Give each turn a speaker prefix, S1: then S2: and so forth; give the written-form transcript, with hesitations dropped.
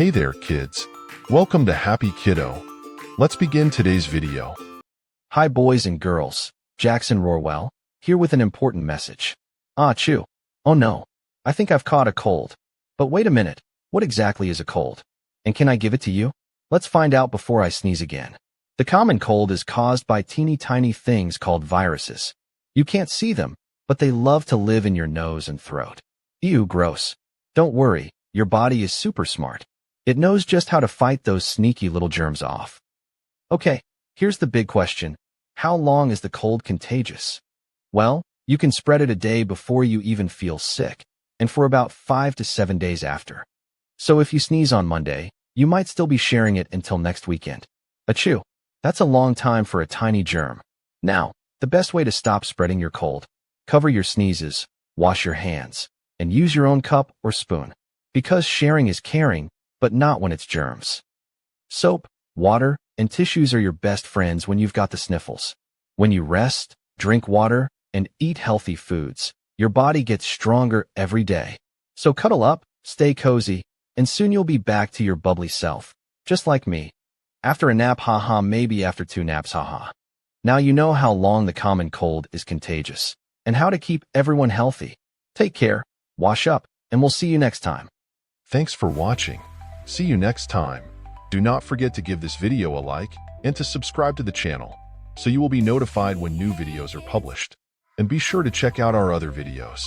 S1: Hey there, kids. Welcome to Happy Kiddo. Let's begin today's video.
S2: Hi boys and girls, Jaxin Roarwell, here with an important message. Ahhh-chooo. Oh no, I think I've caught a cold. But wait a minute, what exactly is a cold? And can I give it to you? Let's find out before I sneeze again. The common cold is caused by teeny tiny things called viruses. You can't see them, but they love to live in your nose and throat. Ew, gross. Don't worry, your body is super smart. It knows just how to fight those sneaky little germs off. Okay, here's the big question. How long is the cold contagious? Well, you can spread it a day before you even feel sick, and for about 5 to 7 days after. So if you sneeze on Monday, you might still be sharing it until next weekend. Ahhh-chooo. That's a long time for a tiny germ. Now, the best way to stop spreading your cold: cover your sneezes, wash your hands, and use your own cup or spoon. Because sharing is caring, but not when it's germs. Soap, water, and tissues are your best friends when you've got the sniffles. When you rest, drink water, and eat healthy foods, your body gets stronger every day. So cuddle up, stay cozy, and soon you'll be back to your bubbly self, just like me. After a nap, haha, maybe after 2 naps, haha. Now you know how long the common cold is contagious, and how to keep everyone healthy. Take care, wash up, and we'll see you next time.
S1: Thanks for watching. See you next time. Do not forget to give this video a like and to subscribe to the channel so you will be notified when new videos are published. And be sure to check out our other videos.